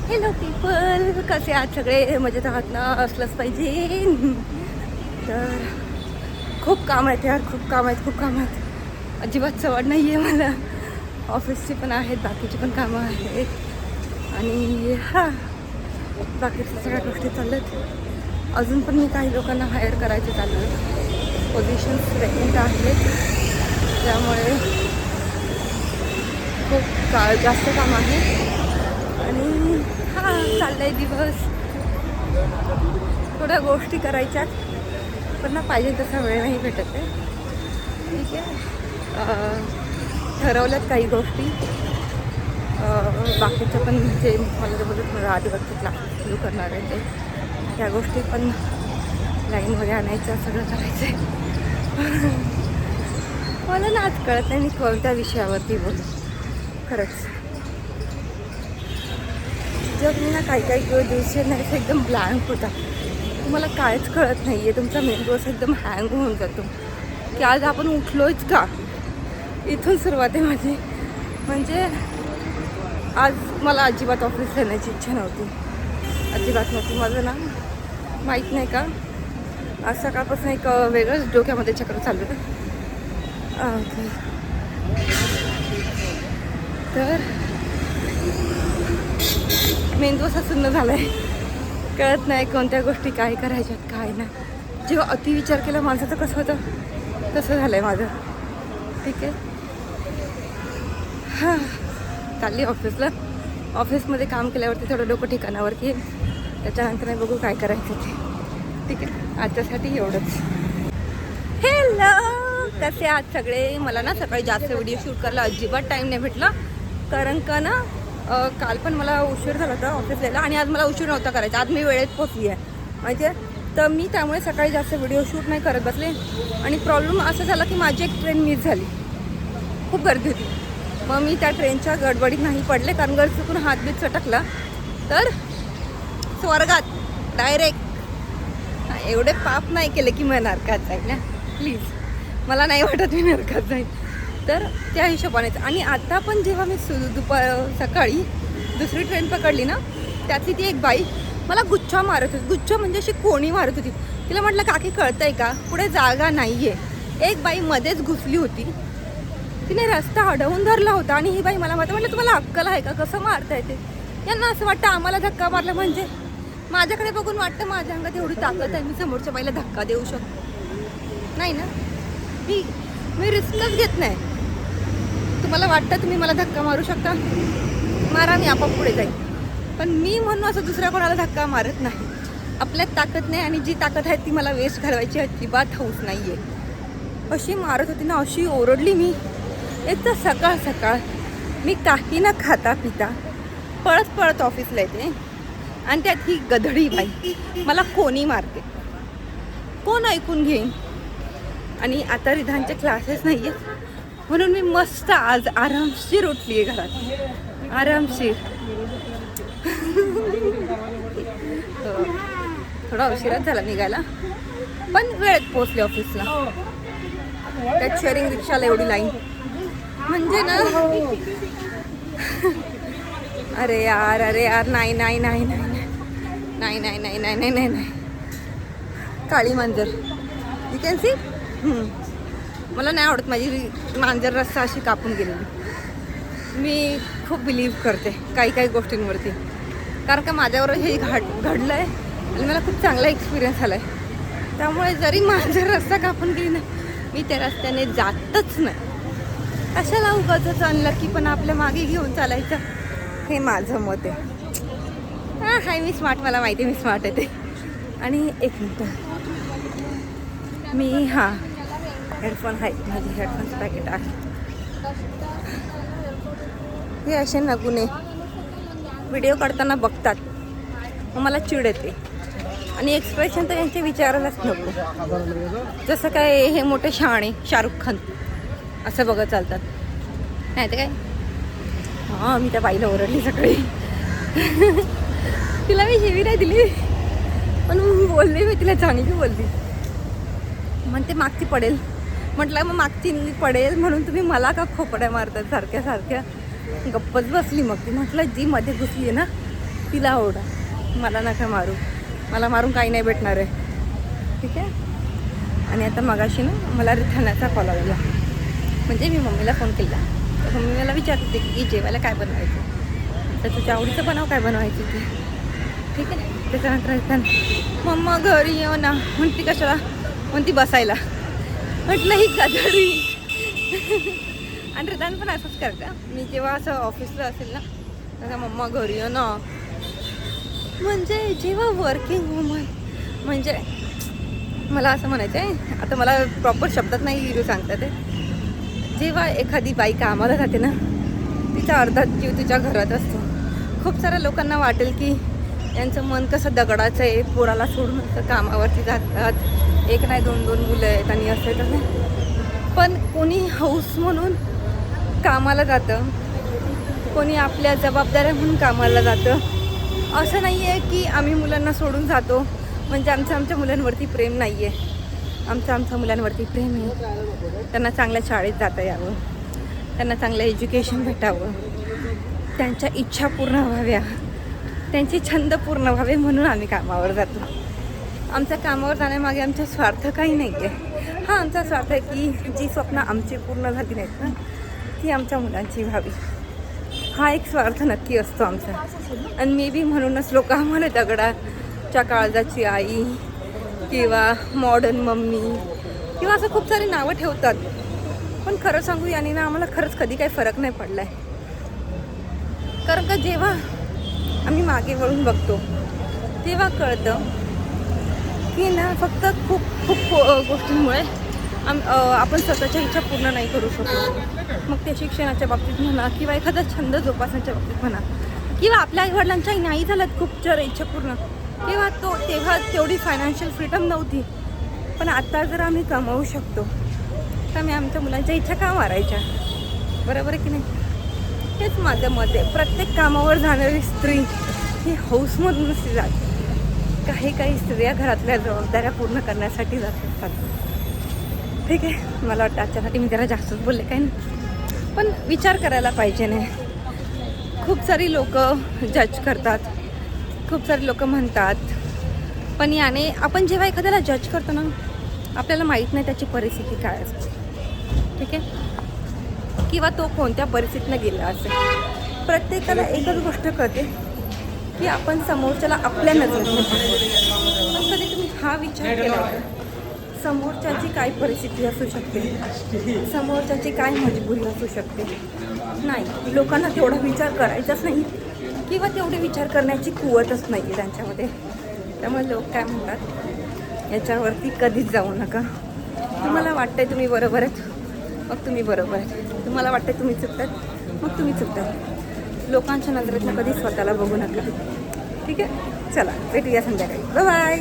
Hello people, कसे आहात सगळे? मजेत आहात ना? असलंच पाहिजे. तर खूप काम आहेत यार, खूप काम आहेत. अजिबात सवड नाही आहे मला. ऑफिसची पण आहेत, बाकीची पण कामं आहेत आणि बाकीच्या सगळ्या गोष्टी चालल्यात. अजून पण मी काही लोकांना हायर करायचे चाललं. पोझिशन्स वेकेंट आहेत, त्यामुळे खूप जास्त काम आहे आणि चाललाय दिवस. थोड्या गोष्टी करायच्यात, पण ना पाहिजे तसा वेळ नाही भेटत आहे. ठीक आहे, ठरवल्यात काही गोष्टी. बाकीचं पण जे मला जे बोलत मला आदिवासी क्लास सुरू करणार आहे ते त्या गोष्टी पण लाईनमध्ये आणायच्या, सगळं करायचं आहे. मला ना आज कळत नाही मी कोणत्या विषयावरती बोलू. खरंच जर मी ना काही दिवशी नाही एकदम ब्लँक होता. तुम्हाला कायच कळत नाही आहे, तुमचा मेंदू असं एकदम हँग होऊन जातो की आज आपण उठलोच का. इथून सुरुवात आहे माझी. म्हणजे आज मला अजिबात ऑफिसला येण्याची इच्छा नव्हती, अजिबात नव्हती. माझं ना माहीत नाही का आज सकाळपासून एक वेगळंच डोक्यामध्ये चक्र चालू आहे. ओके, तर मेंदू असा सुन्न झाला आहे, कळत नाही कोणत्या गोष्टी काय करायच्यात काय नाही. जेव्हा अतिविचार केला माणसाचं कसं होतं तसं झालं आहे माझं. ठीक आहे, चालली ऑफिसला. ऑफिसमध्ये काम केल्यावरती थोडं डोकं ठिकाणावरती येईल, त्याच्यानंतर नाही बघू काय करायचं ते. ठीक आहे, आजच्यासाठी एवढंच. हॅलो, कसे आहात सगळे? मला ना सकाळी जास्त व्हिडिओ शूट करायला अजिबात टाईम नाही भेटला, कारण का ना काल पण मला उशीर झाला होता ऑफिसला यायला आणि आज मला उशीर नव्हता करायचा. आज मी वेळेत पोचली आहे माहिती आहे. तर मी त्यामुळे सकाळी जास्त व्हिडिओ शूट नाही करत बसले आणि प्रॉब्लेम असा झाला की माझी एक ट्रेन मिस झाली. खूप गर्दी होती, मग मी त्या ट्रेनच्या गडबडीत नाही पडले, कारण गड चुकून हातबीत चटकला तर स्वर्गात डायरेक्ट. एवढे पाप नाही केले की मी नरकात जाईल ना, प्लीज. मला नाही वाटत मी नरकात जाईल. तर त्या हिशोबानेच. आणि आता पण जेव्हा मी सकाळी दुसरी ट्रेन पकडली ना, त्यातली ती एक बाई मला गुच्छा मारत होती. गुच्छ म्हणजे अशी कोणी मारत होती. तिला म्हटलं काकी कळतंय का, पुढे जागा नाही आहे. एक बाई मध्येच घुसली होती, तिने रस्ता अडवून धरला होता आणि ही बाई मला म्हटलं तुम्हाला अक्कल आहे का, कसं मारता येते. यांना असं वाटतं आम्हाला धक्का मारला म्हणजे. माझ्याकडे बघून वाटतं माझ्या अंगात एवढी ताकद आहे, मी समोरच्या बाईला धक्का देऊ शकतो. नाही ना, मी रिस्कच घेत नाही. तुम्हाला वाटतं तुम्ही मला धक्का मारू शकता, मारा, मी आपोआप पुढे जाईल. पण मी म्हणून असं दुसऱ्या कोणाला धक्का मारत नाही. आपल्यात ताकद नाही आणि जी ताकद आहे ती मला वेस्ट घालवायची अजिबात हौस नाही आहे. अशी मारत होती ना, अशी ओरडली मी. एक तर सकाळ सकाळ मी काही न खाता पिता पळत ऑफिसला येते आणि त्यात ही गधडी बाई मला कोणी मारते, कोण ऐकून घेईन. आणि आता रिधानचे क्लासेस नाही आहेत म्हणून मी मस्त आज आरामशीर उठली आहे घरात, आरामशीर. थोडा उशिराच झाला निघायला, पण वेळेत पोहोचले ऑफिसला. त्यात शेअरिंग रिक्षाला एवढी लाईन म्हणजे ना, अरे यार नाही नाही नाही नाही नाही नाही नाही नाही नाही नाही नाही. काळी मांजर, यू कॅन सी. मला नाही आवडत माझी मांजर रस्ता अशी कापून गेलेली. मी खूप बिलीव्ह करते काही गोष्टींवरती, कारण का माझ्यावर हे घडलं आहे आणि मला खूप चांगला एक्सपिरियन्स आला आहे. त्यामुळे जरी मांजर रस्ता कापून गेली ना, मी त्या रस्त्याने जातच नाही. कशाला उगाचच अनलकी पण आपल्या मागे घेऊन चालायचं, हे माझं मत आहे. हाय, मी स्मार्ट, मला माहिती आहे मी स्मार्ट आहे ते. आणि एक मिनटं, मी हेडफोन आहे, माझे हेडफोनचं पॅकेट आहे. हे असे नगुने व्हिडिओ काढताना बघतात, मग मला चिड येते. आणि एक्सप्रेशन तर यांचे विचारायलाच नको. जसं काय हे मोठे शहाणे शाहरुख खान असं बघत चालतात, नाही तर काय. मी त्या बाईला ओरडली सकाळी. तिला मी शिवी नाही दिली, पण बोलली मी तिला, चांगली बोलली. म्हणते मागची पडेल. म्हटलं मग मागची पडेल म्हणून तुम्ही मला का खोपड्या मारतात सारख्या. गप्पच बसली. मग ती म्हटलं जी मध्ये घुसली ना तिला ओढा, मला नका मारू, मला मारून काही नाही भेटणार आहे. ठीक आहे. आणि आता मगाशी ना मला रिठाण्याचा कॉल आलेला, म्हणजे मी मम्मीला फोन केला. तर मम्मी मला विचारत होती की जेवायला काय बनवायचं, तर तुझ्या आवडीचं बनव, काय बनवायचं ते. ठीक आहे. त्याच्यानंतर रिठान मम्मा घरी येऊ ना म्हणती. कशाला म्हणती? बसायला. म्हटलं ही कधरी. आणि रिठान पण असंच करता. मी जेव्हा असं ऑफिसला असेल ना तर मम्मा घरी येऊ ना, म्हणजे जेव्हा वर्किंग वुमन, म्हणजे मला असं म्हणायचं आहे, आता मला प्रॉपर शब्दात नाही सांगता ते, जेव्हा एखादी बाई कामाला जाते ना तिचा अर्धा जीव तिच्या घरात असतो. खूप साऱ्या लोकांना वाटेल की यांचं मन कसं दगडाचं आहे, पोराला सोडून असं कामावरती जातात, एक नाही दोन दोन मुलं आहेत आणि असं तसं. पण कोणी हौस म्हणून कामाला जातं, कोणी आपल्या जबाबदाऱ्या म्हणून कामाला जातं. असं नाही आहे की आम्ही मुलांना सोडून जातो म्हणजे आमच्या मुलांवरती प्रेम नाही आहे. आमच्या मुलांवरती प्रेम आहे. त्यांना चांगल्या शाळेत जाता यावं, त्यांना चांगलं एज्युकेशन भेटावं, त्यांच्या इच्छा पूर्ण व्हाव्या, त्यांचे छंद पूर्ण व्हावे म्हणून आम्ही कामावर जातो. आमच्या कामावर जाण्यामागे आमचा स्वार्थ काही नाही आहे. हा आमचा स्वार्थ आहे की जी स्वप्न आमची पूर्ण झाली नाहीत ना ती आमच्या मुलांची व्हावी. हा एक स्वार्थ नक्की असतो आमचा. आणि मे बी म्हणूनच लोक आम्हाला दगडाच्या काळजाची आई किंवा मॉडर्न मम्मी किंवा असं खूप सारी नावं ठेवतात. पण खरं सांगू याने ना आम्हाला खरंच कधी काही फरक नाही पडला आहे. कारण का जेव्हा आम्ही मागे वळून बघतो तेव्हा कळतं की ना फक्त खूप खूप गोष्टींमुळे आपण स्वतःच्या इच्छा पूर्ण नाही करू शकतो. मग ते शिक्षणाच्या बाबतीत म्हणा किंवा एखादा छंद जोपासण्याच्या बाबतीत म्हणा किंवा आपल्या आईवडिलांच्याही नाही झाल्यात खूप जर इच्छा पूर्ण, तेव्हा तेवढी फायनान्शियल फ्रीडम नव्हती. पण आता जर आम्ही कमावू शकतो तर आम्ही आमच्या मुलांच्या इच्छा का मारायच्या? बरोबर आहे की नाही? हेच माझं मत आहे. प्रत्येक कामावर जाणारी स्त्री ही हौसमधून नसते जात. काही स्त्रिया घरातल्या जबाबदाऱ्या पूर्ण करण्यासाठी जात असतात. ठीक आहे. मला वाटतं आजच्यासाठी मी जरा जास्तच बोलले काय नाही, पण विचार करायला पाहिजे नाही. खूप सारी लोक जज करतात, खूप सारे लोक म्हणतात, पण याने आपण जेव्हा एखाद्याला जज करतो ना आपल्याला माहीत नाही त्याची परिस्थिती काय असते. ठीक आहे. किंवा तो कोणत्या परिस्थितीनं गेला असेल. प्रत्येकाला एकच गोष्ट कळते की आपण समोरच्याला आपल्या नजरेने पाहतो. पण कधी तुम्ही हा विचार केला समोरच्याची काय परिस्थिती असू शकते, समोरच्याची काय मजबुरी असू शकते? नाही, लोकांना तेवढा विचार करायचाच नाही किंवा तेवढे विचार करण्याची कुवतच नाही आहे त्यांच्यामध्ये. त्यामुळे लोक काय म्हणतात याच्यावरती कधीच जाऊ नका. तुम्हाला वाटतंय तुम्ही बरोबर आहेत मग तुम्ही बरोबर आहेत, तुम्हाला वाटतंय तुम्ही चुकतात मग तुम्ही चुकतात. लोकांच्या नजरेतनं कधी स्वतःला बघू नका. ठीक आहे. चला भेटूया संध्याकाळी. Bye bye.